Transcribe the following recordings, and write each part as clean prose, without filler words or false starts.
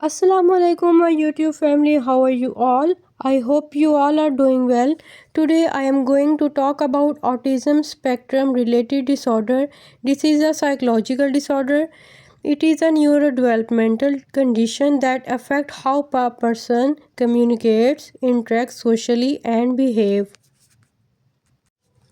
Assalamu alaikum my YouTube family, how are you all? I hope you all are doing well. Today I am going to talk about autism spectrum related disorder. This is a psychological disorder. It is a neurodevelopmental condition that affects how a person communicates, interacts socially and behave.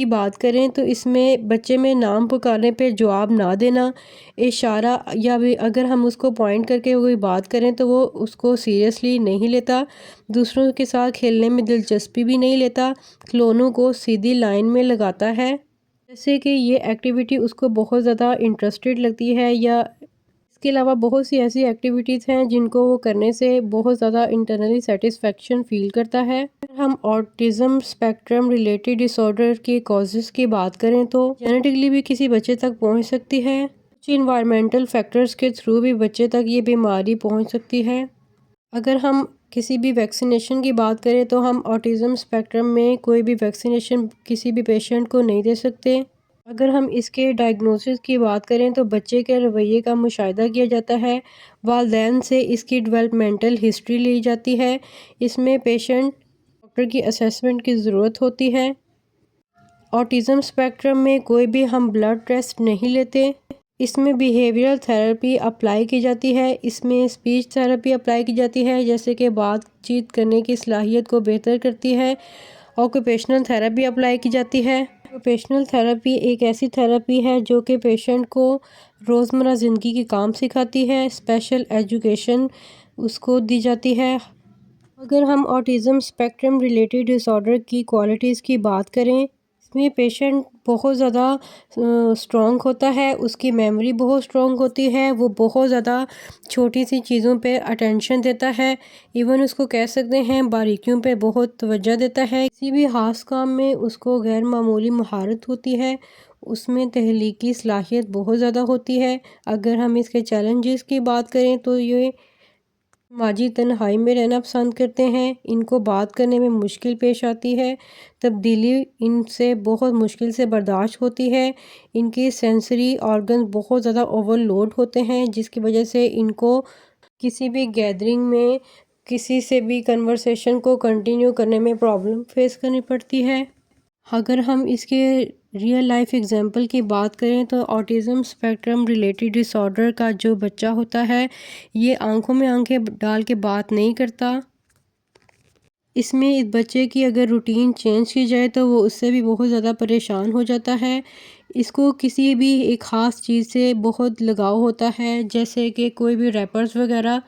کی بات کریں تو اس میں بچے میں نام پکارنے پہ جواب نہ دینا، اشارہ یا بھی اگر ہم اس کو پوائنٹ کر کے کوئی بات کریں تو وہ اس کو سیریسلی نہیں لیتا، دوسروں کے ساتھ کھیلنے میں دلچسپی بھی نہیں لیتا، کھلونوں کو سیدھی لائن میں لگاتا ہے، جیسے کہ یہ ایکٹیویٹی اس کو بہت زیادہ انٹرسٹڈ لگتی ہے، یا اس کے علاوہ بہت سی ایسی ایکٹیویٹیز ہیں جن کو وہ کرنے سے بہت زیادہ انٹرنلی سیٹسفیکشن فیل کرتا ہے۔ اگر ہم آٹزم اسپیکٹرم ریلیٹڈ ڈس آرڈر کے کازز کی بات کریں تو جینیٹکلی بھی کسی بچے تک پہنچ سکتی ہے، کچھ انوائرمنٹل فیکٹرز کے تھرو بھی بچے تک یہ بیماری پہنچ سکتی ہے۔ اگر ہم کسی بھی ویکسینیشن کی بات کریں تو ہم آٹزم اسپیکٹرم میں کوئی بھی ویکسینیشن کسی بھی پیشنٹ کو نہیں دے سکتے۔ اگر ہم اس کے ڈائگنوسس کی بات کریں تو بچے کے رویے کا مشاہدہ کیا جاتا ہے، والدین سے اس کی ڈیولپمنٹل ہسٹری لی جاتی ہے، اس میں پیشنٹ ڈاکٹر کی اسیسمنٹ کی ضرورت ہوتی ہے۔ آٹزم اسپیکٹرم میں کوئی بھی ہم بلڈ ٹیسٹ نہیں لیتے، اس میں بیہیویئرل تھراپی اپلائی کی جاتی ہے، اس میں اسپیچ تھراپی اپلائی کی جاتی ہے جیسے کہ بات چیت کرنے کی صلاحیت کو بہتر کرتی ہے، آکوپیشنل تھراپی اپلائی کی جاتی ہے۔ آکوپیشنل تھراپی ایک ایسی تھراپی ہے جو کہ پیشنٹ کو روزمرہ زندگی کے کام سکھاتی ہے، اسپیشل ایجوکیشن اس کو دی جاتی ہے۔ اگر ہم آٹزم اسپیکٹرم ریلیٹڈ ڈس آرڈر کی کوالٹیز کی بات کریں، اس میں پیشنٹ بہت زیادہ اسٹرانگ ہوتا ہے، اس کی میموری بہت اسٹرانگ ہوتی ہے، وہ بہت زیادہ چھوٹی سی چیزوں پہ اٹینشن دیتا ہے، ایون اس کو کہہ سکتے ہیں باریکیوں پہ بہت توجہ دیتا ہے، کسی بھی خاص کام میں اس کو غیر معمولی مہارت ہوتی ہے، اس میں تخلیقی صلاحیت بہت زیادہ ہوتی ہے۔ اگر ہم اس کے چیلنجز کی بات کریں تو یہ سماجی تنہائی میں رہنا پسند کرتے ہیں، ان کو بات کرنے میں مشکل پیش آتی ہے، تبدیلی ان سے بہت مشکل سے برداشت ہوتی ہے، ان کی سینسری آرگن بہت زیادہ اوور لوڈ ہوتے ہیں جس کی وجہ سے ان کو کسی بھی گیدرنگ میں کسی سے بھی کنورسیشن کو کنٹینیو کرنے میں پرابلم فیس کرنی پڑتی ہے۔ اگر ہم اس کے ریئل لائف ایگزامپل کی بات کریں تو آٹزم اسپیکٹرم ریلیٹڈ ڈس آرڈر کا جو بچہ ہوتا ہے یہ آنکھوں میں آنکھیں ڈال کے بات نہیں کرتا، اس میں اس بچے کی اگر روٹین چینج کی جائے تو وہ اس سے بھی بہت زیادہ پریشان ہو جاتا ہے، اس کو کسی بھی ایک خاص چیز سے بہت لگاؤ ہوتا ہے، جیسے کہ کوئی بھی ریپرز وغیرہ،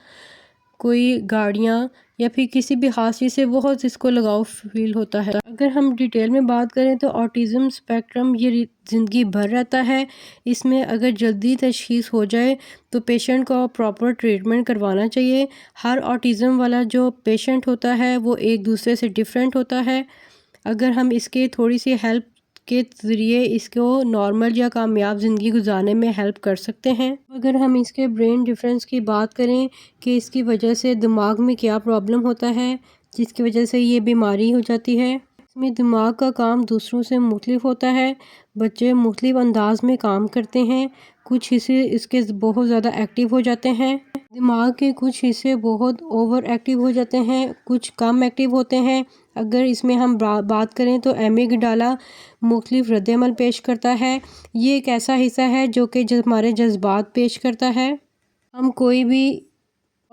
کوئی گاڑیاں یا پھر کسی بھی خاص چیز سے بہت اس کو لگاؤ فیل ہوتا ہے۔ اگر ہم ڈیٹیل میں بات کریں تو آٹزم اسپیکٹرم یہ زندگی بھر رہتا ہے، اس میں اگر جلدی تشخیص ہو جائے تو پیشنٹ کو پراپر ٹریٹمنٹ کروانا چاہیے۔ ہر آٹزم والا جو پیشنٹ ہوتا ہے وہ ایک دوسرے سے ڈیفرنٹ ہوتا ہے، اگر ہم اس کے تھوڑی سی ہیلپ کے ذریعے اس کو نارمل یا کامیاب زندگی گزارنے میں ہیلپ کر سکتے ہیں۔ اگر ہم اس کے برین ڈفرینس کی بات کریں کہ اس کی وجہ سے دماغ میں کیا پرابلم ہوتا ہے جس کی وجہ سے یہ بیماری ہو جاتی ہے، اس میں دماغ کا کام دوسروں سے مختلف ہوتا ہے، بچے مختلف انداز میں کام کرتے ہیں، کچھ حصے اس کے بہت زیادہ ایکٹیو ہو جاتے ہیں، دماغ کے کچھ حصے بہت اوور ایکٹیو ہو جاتے ہیں، کچھ کم ایکٹیو ہوتے ہیں۔ اگر اس میں ہم بات کریں تو ایمیگڈالا مختلف رد عمل پیش کرتا ہے، یہ ایک ایسا حصہ ہے جو کہ ہمارے جذبات پیش کرتا ہے، ہم کوئی بھی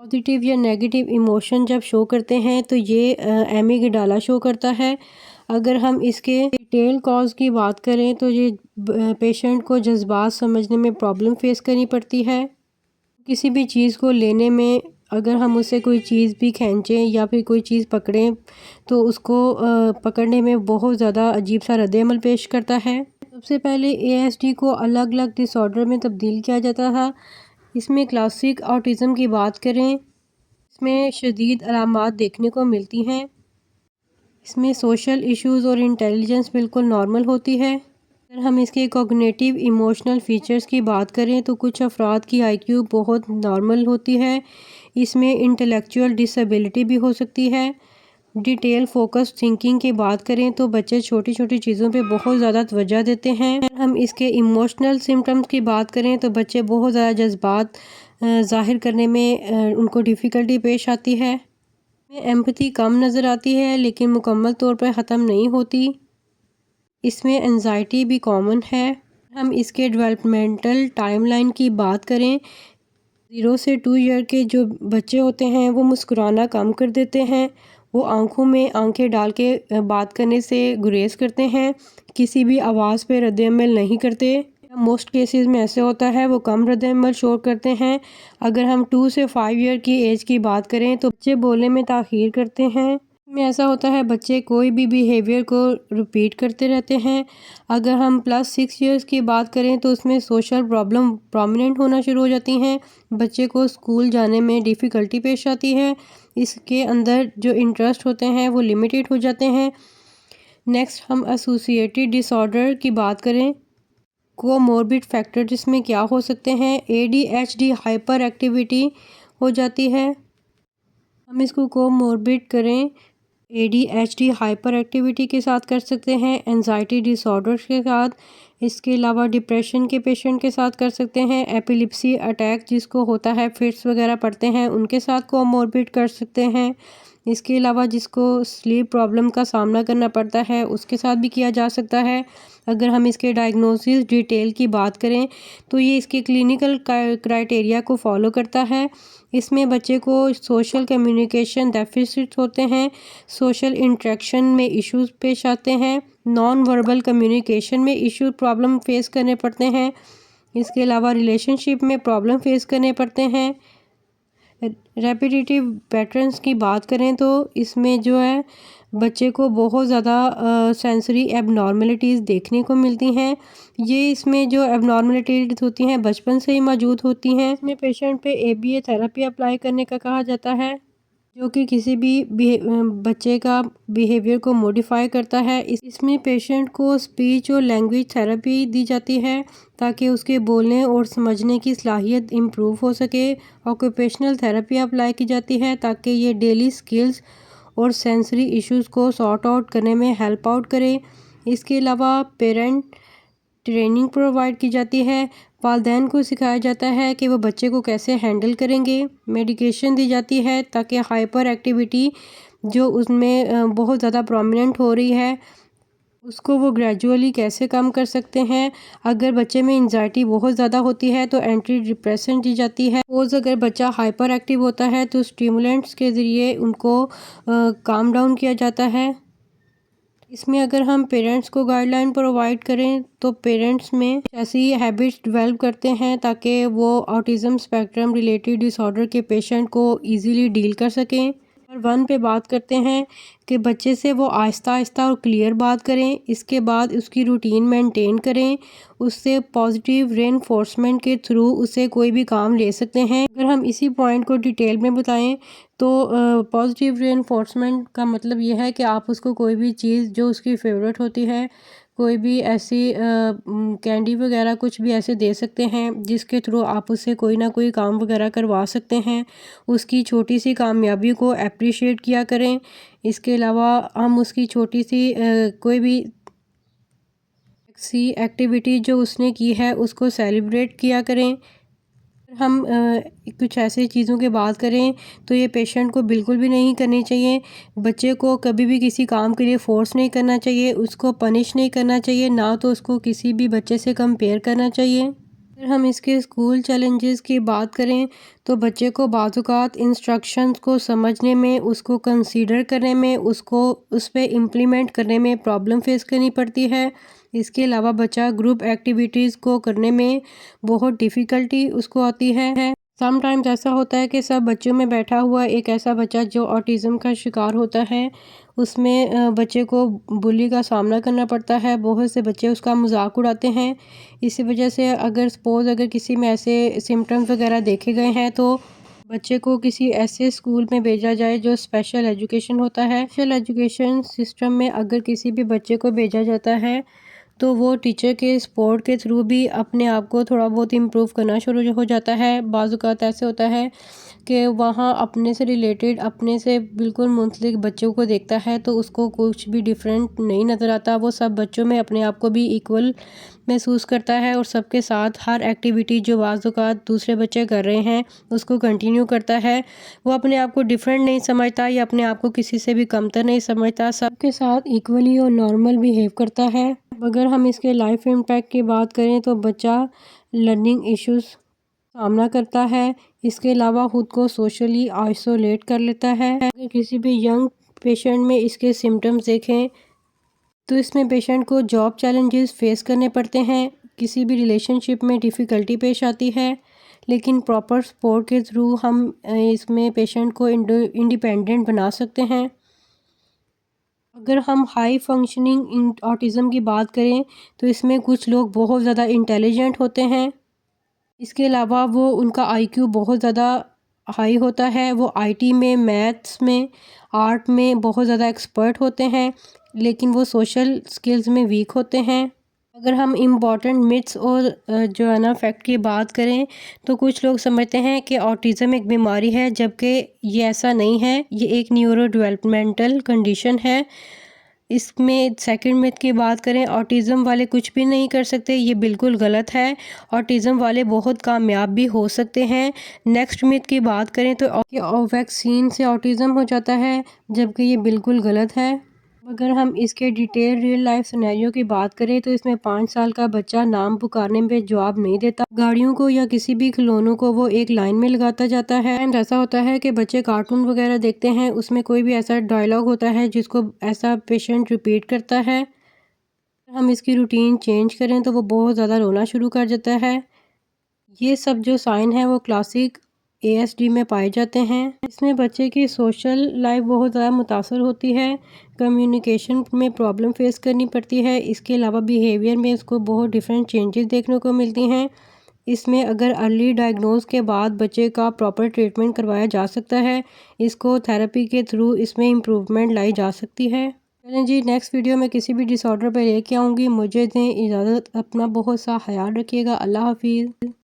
پازیٹیو یا نیگیٹیو ایموشن جب شو کرتے ہیں تو یہ ایمیگڈالا شو کرتا ہے۔ اگر ہم اس کے ڈیٹیل کاز کی بات کریں تو یہ پیشنٹ کو جذبات سمجھنے میں پرابلم فیس کرنی پڑتی ہے، کسی بھی چیز کو لینے میں اگر ہم اسے کوئی چیز بھی کھینچیں یا پھر کوئی چیز پکڑیں تو اس کو پکڑنے میں بہت زیادہ عجیب سا رد عمل پیش کرتا ہے۔ سب سے پہلے ASD کو الگ الگ ڈس آرڈر میں تبدیل کیا جاتا تھا، اس میں کلاسک آٹزم کی بات کریں اس میں شدید علامات دیکھنے کو ملتی ہیں، اس میں سوشل ایشوز اور انٹیلیجنس بالکل نارمل ہوتی ہے۔ اگر ہم اس کے کوگنیٹیو ایموشنل فیچرز کی بات کریں تو کچھ افراد کی IQ بہت نارمل ہوتی ہے، اس میں انٹلیکچوئل ڈس ایبلٹی بھی ہو سکتی ہے۔ ڈیٹیل فوکس تھنکنگ کی بات کریں تو بچے چھوٹی چھوٹی چیزوں پہ بہت زیادہ توجہ دیتے ہیں۔ اگر ہم اس کے ایموشنل سمٹمز کی بات کریں تو بچے بہت زیادہ جذبات ظاہر کرنے میں ان کو ڈیفیکلٹی پیش آتی ہے، ایمپتھی کم نظر آتی ہے لیکن مکمل طور پر ختم نہیں ہوتی، اس میں انزائٹی بھی کامن ہے۔ ہم اس کے ڈیولپمنٹل ٹائم لائن کی بات کریں 0 سے 2 ایئر کے جو بچے ہوتے ہیں وہ مسکرانا کم کر دیتے ہیں، وہ آنکھوں میں آنکھیں ڈال کے بات کرنے سے گریز کرتے ہیں، کسی بھی آواز پہ رد عمل نہیں کرتے۔ موسٹ کیسز میں ایسے ہوتا ہے وہ کم رد عمل شو کرتے ہیں۔ اگر ہم 2 سے 5 ایئر کی ایج کی بات کریں تو بچے بولنے میں تاخیر کرتے ہیں۔ میں ایسا ہوتا ہے بچے کوئی بھی بیہیویئر کو ریپیٹ کرتے رہتے ہیں۔ اگر ہم +6 ایئرس کی بات کریں تو اس میں سوشل پرابلم پرومیننٹ ہونا شروع ہو جاتی ہیں، بچے کو اسکول جانے میں ڈیفیکلٹی پیش آتی ہے، اس کے اندر جو انٹرسٹ ہوتے ہیں وہ لمیٹیڈ ہو جاتے ہیں۔ نیکسٹ ہم ایسوسیٹیڈ ڈس آرڈر کی بات کریں، کوموربڈ فیکٹر جس میں کیا ہو سکتے ہیں، ADHD ہائپر ایکٹیویٹی ہو جاتی ہے۔ ہم اس کو کوموربڈ کریں ADHD ہائپر ایکٹیویٹی کے ساتھ کر سکتے ہیں، اینزائٹی ڈس آرڈر کے ساتھ، اس کے علاوہ ڈپریشن کے پیشنٹ کے ساتھ کر سکتے ہیں، ایپیلیپسی اٹیک جس کو ہوتا ہے فٹس وغیرہ پڑتے ہیں ان کے ساتھ کوموربڈ کر سکتے ہیں۔ اس کے علاوہ جس کو سلیپ پرابلم کا سامنا کرنا پڑتا ہے اس کے ساتھ بھی کیا جا سکتا ہے۔ اگر ہم اس کے ڈائگنوسس ڈیٹیل کی بات کریں تو یہ اس کے کلینکل کرائٹیریا کو فالو کرتا ہے۔ اس میں بچے کو سوشل کمیونیکیشن ڈیفیسٹ ہوتے ہیں، سوشل انٹریکشن میں ایشوز پیش آتے ہیں، نان وربل کمیونیکیشن میں ایشو پرابلم فیس کرنے پڑتے ہیں، اس کے علاوہ ریلیشن شپ میں پرابلم فیس کرنے پڑتے ہیں۔ ریپیٹیٹیو پیٹرنز کی بات کریں تو اس میں جو ہے بچے کو بہت زیادہ سینسری ایب نارملٹیز دیکھنے کو ملتی ہیں۔ یہ اس میں جو ایب نارملٹیز ہوتی ہیں بچپن سے ہی موجود ہوتی ہیں۔ اس میں پیشنٹ پہ ABA تھراپی اپلائی کرنے کا کہا جاتا ہے جو کہ کسی بھی بچے کا بیہیویئر کو موڈیفائی کرتا ہے۔ اس میں پیشنٹ کو اسپیچ اور لینگویج تھراپی دی جاتی ہے تاکہ اس کے بولنے اور سمجھنے کی صلاحیت امپروو ہو سکے۔ آکوپیشنل تھراپی اپلائی کی جاتی ہے تاکہ یہ ڈیلی سکلز اور سینسری ایشوز کو سارٹ آؤٹ کرنے میں ہیلپ آؤٹ کرے۔ اس کے علاوہ پیرنٹ ٹریننگ پرووائڈ کی جاتی ہے، والدین کو سکھایا جاتا ہے کہ وہ بچے کو کیسے ہینڈل کریں گے۔ میڈیکیشن دی جاتی ہے تاکہ ہائپر ایکٹیویٹی جو اس میں بہت زیادہ پرومیننٹ ہو رہی ہے اس کو وہ گریجولی کیسے کم کر سکتے ہیں۔ اگر بچے میں انزائٹی بہت زیادہ ہوتی ہے تو اینٹی ڈپریسنٹ دی جاتی ہے۔ اگر بچہ ہائپر ایکٹیو ہوتا ہے تو اسٹیمولنٹس کے ذریعے ان کو کام ڈاؤن کیا جاتا ہے۔ اس میں اگر ہم پیرنٹس کو گائیڈ لائن پرووائڈ کریں تو پیرنٹس میں ایسی ہیبٹس ڈیولپ کرتے ہیں تاکہ وہ آٹزم اسپیکٹرم ریلیٹڈ ڈس آرڈر کے پیشنٹ کو ایزیلی ڈیل کر سکیں۔ نمبر 1 پہ بات کرتے ہیں کہ بچے سے وہ آہستہ آہستہ اور کلیئر بات کریں، اس کے بعد اس کی روٹین مینٹین کریں، اس سے پازیٹیو ری انفورسمنٹ کے تھرو اسے کوئی بھی کام لے سکتے ہیں۔ اگر ہم اسی پوائنٹ کو ڈیٹیل میں بتائیں تو پازیٹیو ری انفورسمنٹ کا مطلب یہ ہے کہ آپ اس کو کوئی بھی چیز جو اس کی فیوریٹ ہوتی ہے، کوئی بھی ایسی کینڈی وغیرہ کچھ بھی ایسے دے سکتے ہیں جس کے تھرو آپ اس سے کوئی نہ کوئی کام وغیرہ کروا سکتے ہیں، اس کی چھوٹی سی کامیابی کو اپریشیٹ کیا کریں۔ اس کے علاوہ ہم اس کی چھوٹی سی کوئی بھی ایکٹیویٹی جو اس نے کی ہے اس کو سیلیبریٹ کیا کریں۔ ہم کچھ ایسی چیزوں کی بات کریں تو یہ پیشنٹ کو بالکل بھی نہیں کرنی چاہیے۔ بچے کو کبھی بھی کسی کام کے لیے فورس نہیں کرنا چاہیے، اس کو پنش نہیں کرنا چاہیے، نہ تو اس کو کسی بھی بچے سے کمپیئر کرنا چاہیے۔ اگر ہم اس کے اسکول چیلنجز کی بات کریں تو بچے کو بعض اوقات انسٹرکشنز کو سمجھنے میں، اس کو کنسیڈر کرنے میں، اس پہ امپلیمنٹ کرنے میں پرابلم فیس کرنی پڑتی ہے۔ اس کے علاوہ بچہ گروپ ایکٹیویٹیز کو کرنے میں بہت ڈیفیکلٹی اس کو آتی ہے۔ سم ٹائمز ایسا ہوتا ہے کہ سب بچوں میں بیٹھا ہوا ایک ایسا بچہ جو آٹزم کا شکار ہوتا ہے، اس میں بچے کو بلی کا سامنا کرنا پڑتا ہے، بہت سے بچے اس کا مذاق اڑاتے ہیں۔ اسی وجہ سے اگر کسی میں ایسے سمٹمز وغیرہ دیکھے گئے ہیں تو بچے کو کسی ایسے اسکول میں بھیجا جائے جو اسپیشل ایجوکیشن ہوتا ہے۔ اسپیشل ایجوکیشن سسٹم میں اگر کسی بھی بچے کو بھیجا جاتا ہے تو وہ ٹیچر کے سپورٹ کے تھرو بھی اپنے آپ کو تھوڑا بہت امپروو کرنا شروع ہو جاتا ہے۔ بعض اوقات ایسے ہوتا ہے کہ وہاں اپنے سے ریلیٹڈ، اپنے سے بالکل منسلک بچوں کو دیکھتا ہے تو اس کو کچھ بھی ڈیفرنٹ نہیں نظر آتا، وہ سب بچوں میں اپنے آپ کو بھی ایکول محسوس کرتا ہے اور سب کے ساتھ ہر ایکٹیویٹی جو بعض اوقات دوسرے بچے کر رہے ہیں اس کو کنٹینیو کرتا ہے۔ وہ اپنے آپ کو ڈیفرنٹ نہیں سمجھتا یا اپنے آپ کو کسی سے بھی کمتر نہیں سمجھتا، سب کے ساتھ ایکولی اور نارمل بیہیو کرتا ہے۔ اگر ہم اس کے لائف امپیکٹ کی بات کریں تو بچہ لرننگ ایشوز سامنا کرتا ہے، اس کے علاوہ خود کو سوشلی آئسولیٹ کر لیتا ہے۔ اگر کسی بھی ینگ پیشنٹ میں اس کے سمٹمز دیکھیں تو اس میں پیشنٹ کو جاب چیلنجز فیس کرنے پڑتے ہیں، کسی بھی ریلیشن شپ میں ڈیفیکلٹی پیش آتی ہے، لیکن پراپر سپورٹ کے تھرو ہم اس میں پیشنٹ کو انڈیپینڈنٹ بنا سکتے ہیں۔ اگر ہم ہائی فنکشننگ آٹزم کی بات کریں تو اس میں کچھ لوگ بہت زیادہ انٹیلیجنٹ ہوتے ہیں، اس کے علاوہ ان کا آئی کیو بہت زیادہ ہائی ہوتا ہے، وہ آئی ٹی میں، میتھس میں، آرٹ میں بہت زیادہ ایکسپرٹ ہوتے ہیں، لیکن وہ سوشل سکلز میں ویک ہوتے ہیں۔ اگر ہم امپورٹنٹ متس اور جو ہے نا فیکٹ کی بات کریں تو کچھ لوگ سمجھتے ہیں کہ آٹزم ایک بیماری ہے، جبکہ یہ ایسا نہیں ہے، یہ ایک نیورو ڈیولپمنٹل کنڈیشن ہے۔ اس میں سیکنڈ مت کی بات کریں، آٹزم والے کچھ بھی نہیں کر سکتے، یہ بالکل غلط ہے، آٹزم والے بہت کامیاب بھی ہو سکتے ہیں۔ نیکسٹ مت کی بات کریں تو ویکسین سے آٹزم ہو جاتا ہے، جبکہ یہ بالکل غلط ہے۔ اگر ہم اس کے ڈیٹیل ریئل لائف سینیریو کی بات کریں تو اس میں 5 سال کا بچہ نام پکارنے پہ جواب نہیں دیتا، گاڑیوں کو یا کسی بھی کھلونوں کو وہ ایک لائن میں لگاتا جاتا ہے۔ ایسا ہوتا ہے کہ بچے کارٹون وغیرہ دیکھتے ہیں، اس میں کوئی بھی ایسا ڈائلاگ ہوتا ہے جس کو ایسا پیشنٹ ریپیٹ کرتا ہے، ہم اس کی روٹین چینج کریں تو وہ بہت زیادہ رونا شروع کر جاتا ہے۔ یہ سب جو سائن ہیں وہ کلاسک ASD میں پائے جاتے ہیں۔ اس میں بچے کی سوشل لائف بہت زیادہ متاثر ہوتی ہے، کمیونیکیشن میں پرابلم فیس کرنی پڑتی ہے، اس کے علاوہ بیہیویئر میں اس کو بہت ڈیفرنٹ چینجز دیکھنے کو ملتی ہیں۔ اس میں اگر ارلی ڈائگنوز کے بعد بچے کا پراپر ٹریٹمنٹ کروایا جا سکتا ہے، اس کو تھیراپی کے تھرو اس میں امپروومنٹ لائی جا سکتی ہے۔ چلیں جی، نیکسٹ ویڈیو میں کسی بھی ڈس آرڈر پہ لے کے آؤں گی، مجھے دیں اجازت، اپنا بہت سا خیال رکھیے گا، اللہ حافظ۔